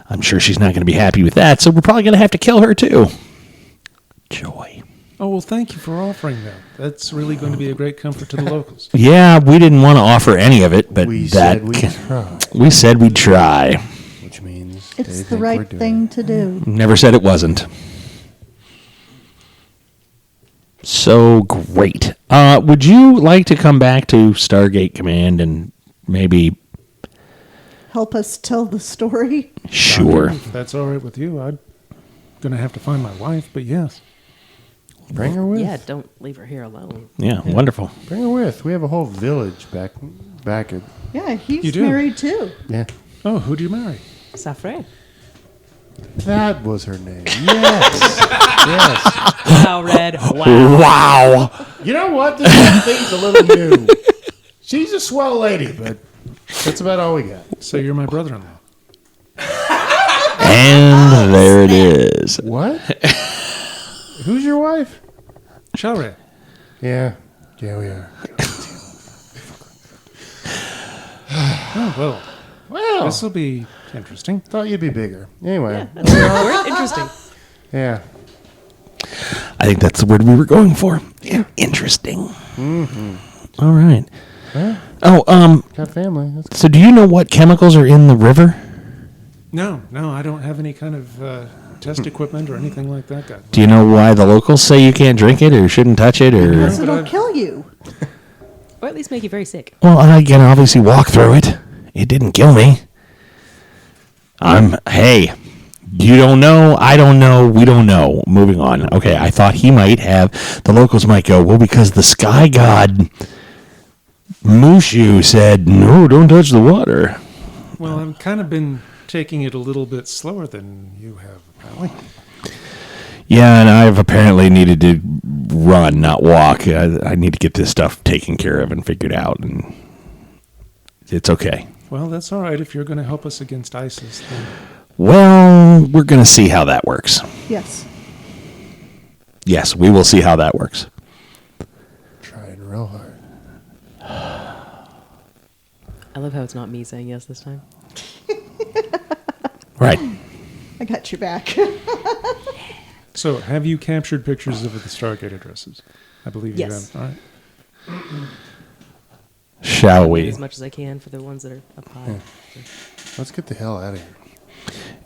I'm sure she's not going to be happy with that, so we're probably going to have to kill her, too. Joy. Oh, well, thank you for offering that. That's really going to be a great comfort to the locals. Yeah, we didn't want to offer any of it, but We that said we'd try, we said we'd try. which means It's they the think we're right doing thing it. to do. Never said it wasn't. So great. Would you like to come back to Stargate Command and maybe... Help us tell the story. Sure. If that's all right with you, I'm going to have to find my wife, but yes. Bring her with. Yeah, don't leave her here alone. Yeah, wonderful. Bring her with. We have a whole village back at. Yeah, he's You do? married too. Yeah. Oh, who'd you marry? Safre. That was her name. Yes. Yes. Wow, Red. Wow. Wow. You know what? This whole thing's a little new. She's a swell lady, but that's about all we got. So you're my brother-in-law. And there it is. What? Who's your wife? Shalre. Yeah. Yeah, we are. Oh, well. Well, This will be interesting. thought you'd be bigger. Anyway. We're interesting. Yeah. I think that's the word we were going for. Yeah, interesting. Mm-hmm. All right. Well, Oh, got family. That's so do you know what chemicals are in the river? No, I don't have any kind of test equipment or anything like that. God. Do you know why the locals say you can't drink it or shouldn't touch it? Or Because but it'll I've- kill you. Or at least make you very sick. well, I can obviously walk through it. It didn't kill me. Hey, you don't know, I don't know, we don't know. Moving on. Okay, I thought he might have, the locals might go, well, because the sky god Mushu said, no, don't touch the water. Well, I've kind of been taking it a little bit slower than you have, apparently. Yeah, and I've apparently needed to run, not walk. I need to get this stuff taken care of and figured out, and it's okay. Well, that's all right if you're going to help us against ISIS. Then. Well, we're going to see how that works. Yes. Yes, we will see how that works. try and real hard. I love how it's not me saying yes this time. Right. I got your back. So, have you captured pictures of the Stargate addresses? I believe you Yes. have. All right. Shall As we? much as I can for the ones that are up high. Let's get the hell out of here.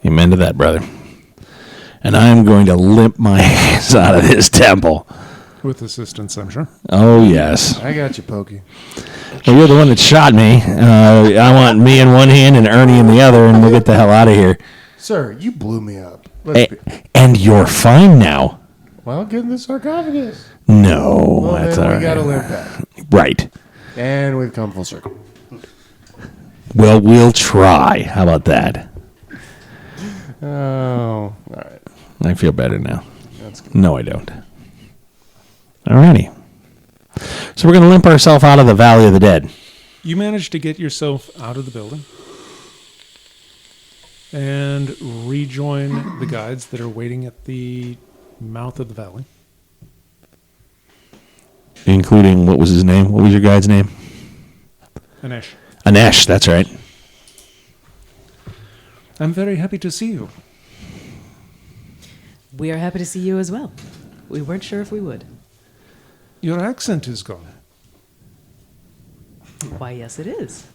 Amen to that, brother. And I am going to limp my ass out of this temple. With assistance, I'm sure. Oh, yes. I got you, Pokey. Well, you're the one that shot me. I want me in one hand and Ernie in the other, and we'll get the hell out of here. Sir, you blew me up. Let's be, And you're fine now. well, get in the sarcophagus. No, Well, that's then all we right. got to limp back. Right. And we've come full circle. Well, we'll try. How about that? Oh, all right. I feel better now. That's good. No, I don't. Alrighty. So we're going to limp ourselves out of the Valley of the Dead. You managed to get yourself out of the building and rejoin the guides that are waiting at the mouth of the valley. Including, what was his name? What was your guide's name? Anesh, Anesh, that's right. I'm very happy to see you. We are happy to see you as well. We weren't sure if we would. Your accent is gone. Why, yes, it is.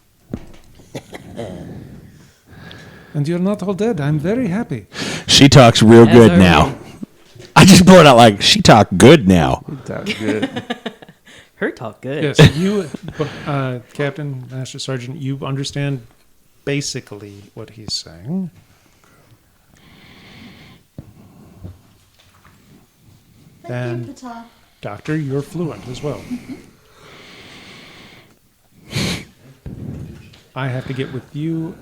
And you're not all dead. I'm very happy. She talks real As good are now. we. I just blew it out like, she talked good now. That's good. Her talk good. Yes, you, Captain, Master Sergeant, you understand basically what he's saying. Thank And- you, Pata. Doctor, you're fluent as well. I have to get with you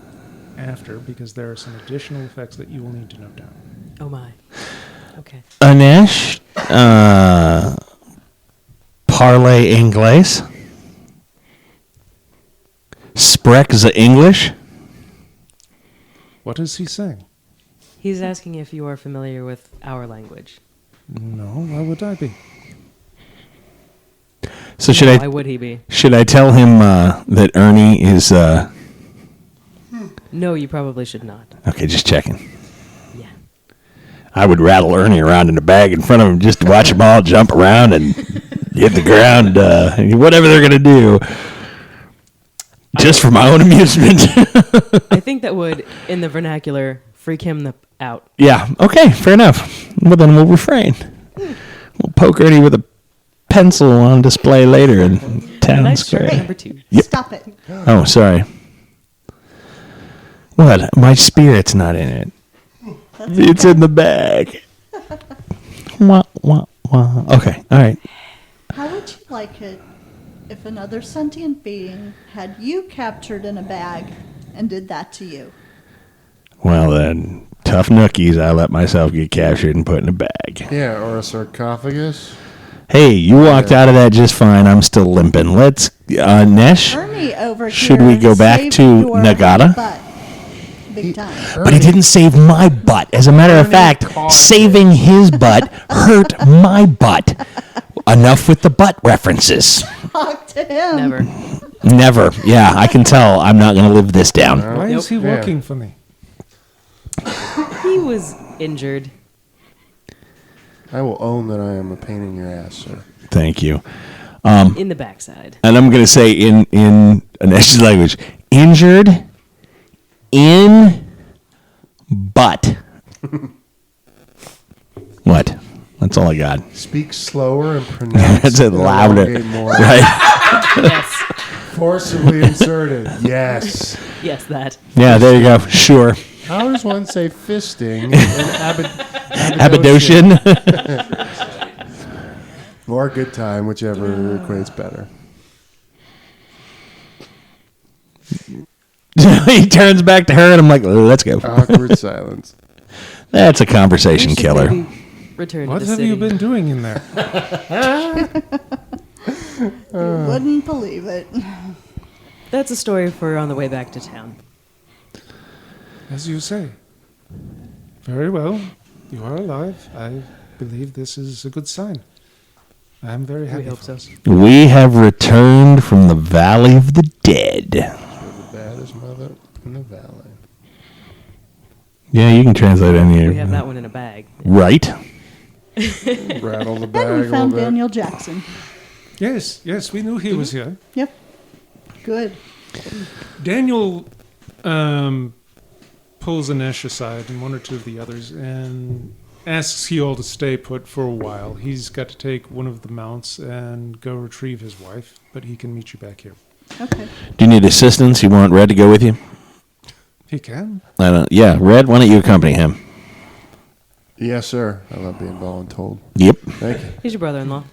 after because there are some additional effects that you will need to note down. Oh, my. Okay. Anesh, parley English. Sprek the English. What is he saying? He's asking if you are familiar with our language. No, why would I be? So should Why I would he be? tell him that Ernie is No, you probably should not. okay? Just checking. Yeah. I would rattle Ernie around in a bag in front of him just to watch them all jump around and hit the ground, whatever they're gonna do, just for my own amusement. I think that would, in the vernacular, freak him out. Yeah. Okay. Fair enough. Well, then we'll refrain. We'll poke Ernie with a pencil on display later in town Nice try, square. number 2. Yep. Stop it. Oh, sorry. What? My spirit's not in it. It's in the bag. Wah, wah, wah. Okay. All right. How would you like it if another sentient being had you captured in a bag and did that to you? Well, then, tough nookies. I let myself get captured and put in a bag. Yeah, or a sarcophagus. Hey, you walked out of that just fine. I'm still limping. Let's, Nesh. Ernie over Should here we go back saved to your Nagata? butt. Big time. But he didn't save my butt. As a matter of fact, saving his butt hurt my butt. Enough with the butt references. Talk to him. Never. Never. Yeah, I can tell I'm not going to live this down. Why is he Yeah. working for me? He was injured. I will own that I am a pain in your ass, sir. Thank you. In the backside. And I'm going to say in Anesh's language, injured in butt. What? That's all I got. Speak slower and pronounce That's it and louder. elongate more. Right? Yes. Forcibly inserted. Yes. Yes, that. Yeah, there you go. Sure. How does one say fisting in Abadoshin. or good time, whichever equates better? He turns back to her, and I'm like, let's go. Awkward silence. That's a conversation We should killer. maybe return What to the have city. you been doing in there? You wouldn't believe it. That's a story for on the way back to town. As you say. Very well. You are alive. I believe this is a good sign. I'm very happy. We hope so. We have returned from the Valley of the Dead. The baddest mother in the valley. Yeah, you can translate any. We have that one in a bag. Right? Rattle the bag And we a little found bit. Daniel Jackson. Yes, we knew he was here. Yep. Good. Daniel pulls Anesh aside and one or two of the others and asks you all to stay put for a while. He's got to take one of the mounts and go retrieve his wife, but he can meet you back here. Okay. Do you need assistance? You want Red to go with you? He can. I don't. Yeah, Red, why don't you accompany him? Yes, sir. I love being voluntold. Yep. Thank you. He's your brother-in-law.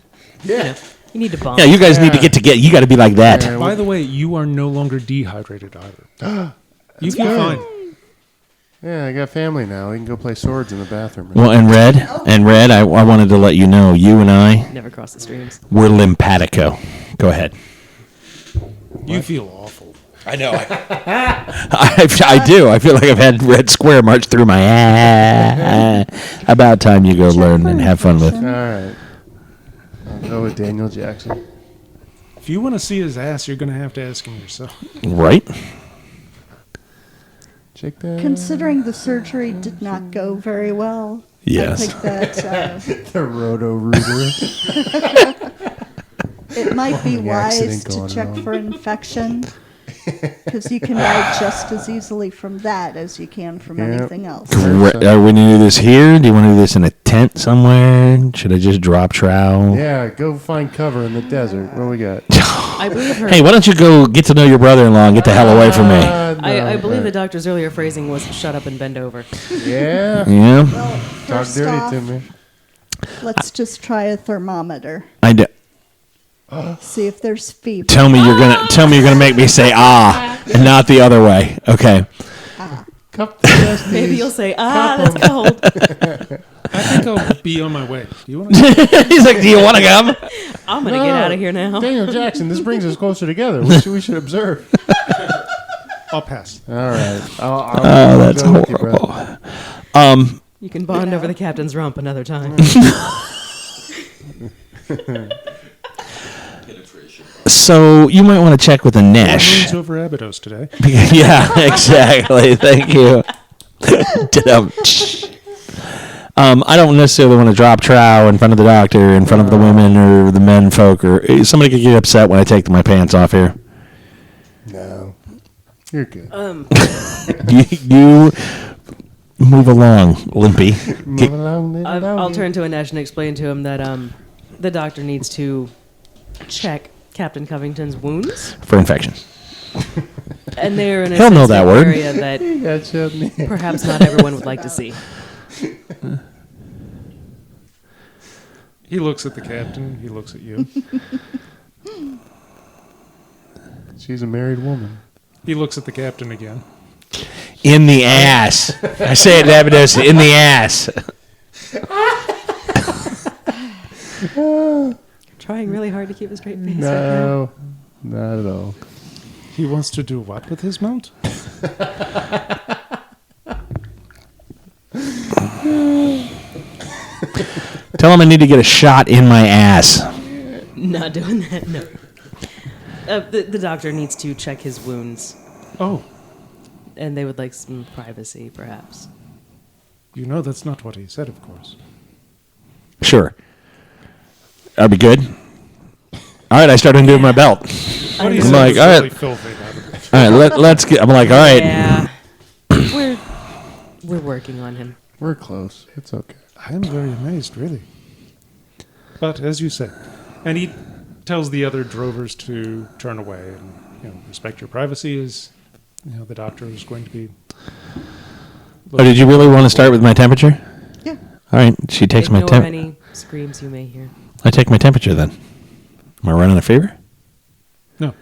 Yeah. You need to bond. Yeah, you guys need to get together. You got to be like that. Yeah. By the way, you are no longer dehydrated either. You feel good. fine. Yeah, I got family now. We can go play swords in the bathroom. Well, and Red, I wanted to let you know, you and I, Never cross the streams. we're limpatico. Go ahead. You feel awful. I know. I do. I feel like I've had Red Square march through my ass. About time you go learn and have fun with. All right. I'll go with Daniel Jackson. If you want to see his ass, you're going to have to ask him yourself. Right? Check that. Considering the surgery did not go very well, Yes. I think that The roto-rooter. it might be the accident wise to going check on. for infection, because you can die just as easily from that as you can from Yep. anything else. Are we going to do this here? Do you want to do this in a tent somewhere? Should I just drop trowel? Yeah, go find cover in the desert. What do we got? I believe her. Hey, why don't you go get to know your brother-in-law and get the hell away from me? I believe the doctor's earlier phrasing was "shut up and bend over." Yeah. Yeah? Well, Talk first dirty off, to me. let's just try a thermometer. I do. See if there's fever. Tell me you're gonna make me say ah and not the other way. Okay. Cup the testes. Maybe you'll say, that's cold. I think I'll be on my way. Do you want to? He's like, do you want to come? I'm going to get out of here now. Daniel Jackson, this brings us closer together. We should observe. I'll pass. All right. I'll That's go with you, horrible. brother. You can bond over the captain's rump another time. So you might want to check with Anesh. Moon's over Abydos today. Yeah, exactly. Thank you. I don't necessarily want to drop trow in front of the doctor, in front of the women or the men folk, or somebody could get upset when I take my pants off here. No. You're good. You move along, Limpy. Move along, little I'll doggy. turn to Anesh and explain to him that the doctor needs to check Captain Covington's wounds, For infection. and they're in a He'll know that sensitive word. area that Gotcha. perhaps not everyone would like to see. He looks at the captain. He looks at you. She's a married woman. He looks at the captain again. In the ass. I say it, Abydos, in the ass. Trying really hard to keep a straight face. No, not at all. He wants to do what with his mount? Tell him I need to get a shot in my ass. Not doing that, no. The doctor needs to check his wounds, Oh, and they would like some privacy, perhaps. you know that's not what he said, of course. Sure. That'd be good. All right, I start undoing my belt. What he I'm said like, was all right. really filthy, by the way. All right, let's get. I'm like, all right. Yeah. We're working on him. We're close. It's okay. I am very amazed, really. But as you said, and he tells the other drovers to turn away and respect your privacy. As the doctor is going to be. Oh, did you really want to start with my temperature? Yeah. All right, she takes my Ignore temp. any screams you may hear. I take my temperature then. Am I running a fever? No,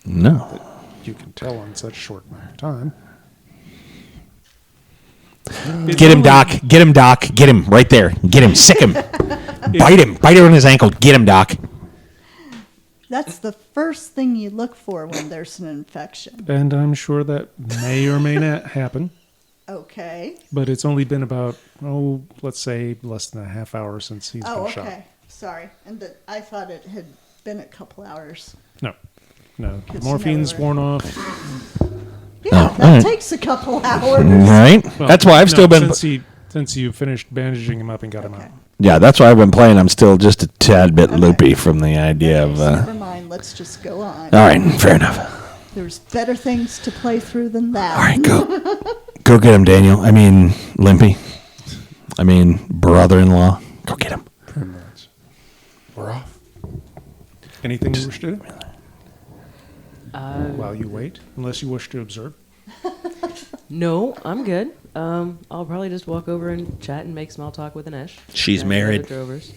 No. you can tell on such short amount of time. Get him, Doc. Get him, Doc. Get him right there. Get him. Sick him. Bite him. Bite him on his ankle. Get him, Doc. That's the first thing you look for when there's an infection. And I'm sure that may or may not happen. Okay. But it's only been about, let's say less than a half hour since he's been shot. Okay. Sorry. And I thought it had been a couple hours. No. Good to Morphine's know. worn off. Yeah, that alright. takes a couple hours. Right? Well, That's why I've still been. Since you finished bandaging him up and got him out. Yeah, that's why I've been playing. I'm still just a tad bit loopy from the idea of. Never mind. Let's just go on. All right, fair enough. There's better things to play through than that. All right, go get him, Daniel. I mean, Limpy. I mean, brother-in-law. Go get him. Pretty much. We're off. Anything you wish to do? While you wait, unless you wish to observe. No, I'm good. I'll probably just walk over and chat and make small talk with Anesh. She's and the married. other drovers.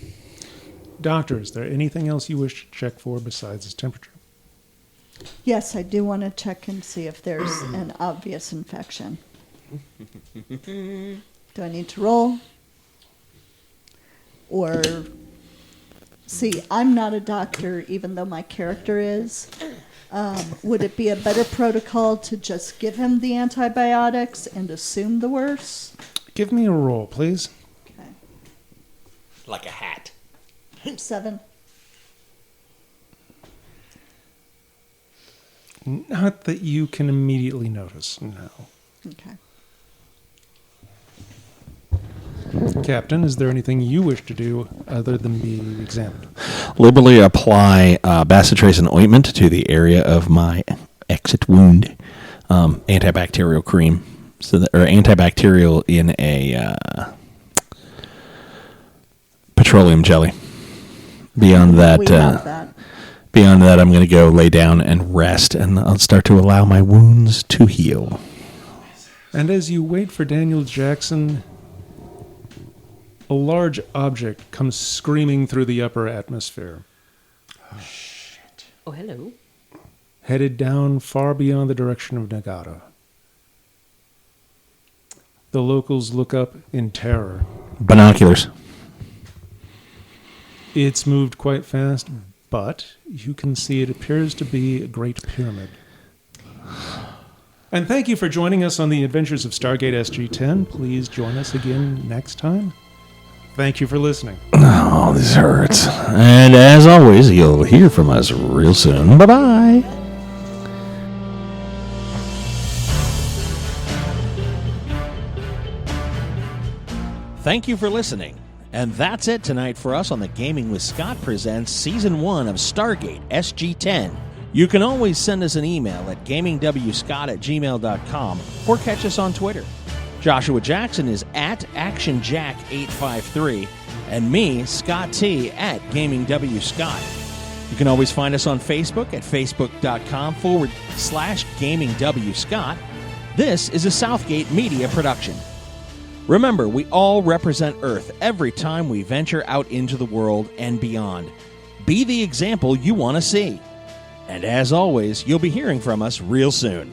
Doctor, is there anything else you wish to check for besides his temperature? Yes, I do want to check and see if there's an obvious infection. Do I need to roll? Or, see, I'm not a doctor, even though my character is. Would it be a better protocol to just give him the antibiotics and assume the worst? Give me a roll, please. Okay. Like a hat. 7. Not that you can immediately notice, no. Okay. Captain, is there anything you wish to do other than be examined? Liberally apply bacitracin ointment to the area of my exit wound. Antibacterial cream, or antibacterial in a petroleum jelly. Beyond that, We have that. beyond that, I'm going to go lay down and rest, and I'll start to allow my wounds to heal. And as you wait for Daniel Jackson, a large object comes screaming through the upper atmosphere, Oh, hello. headed down far beyond the direction of Nagata. The locals look up in terror. Binoculars. It's moved quite fast, but you can see it appears to be a great pyramid. And thank you for joining us on the adventures of Stargate SG10. Please join us again next time. Thank you for listening. Oh, this hurts. And as always, you'll hear from us real soon. Bye-bye. Thank you for listening. And that's it tonight for us on the Gaming with Scott Presents Season 1 of Stargate SG10. You can always send us an email at gamingwscott@gmail.com or catch us on Twitter. Joshua Jackson is at ActionJack853 and me, Scott T, at GamingWScott. You can always find us on Facebook at facebook.com/GamingWScott. This is a Southgate Media production. Remember, we all represent Earth every time we venture out into the world and beyond. Be the example you want to see. And as always, you'll be hearing from us real soon.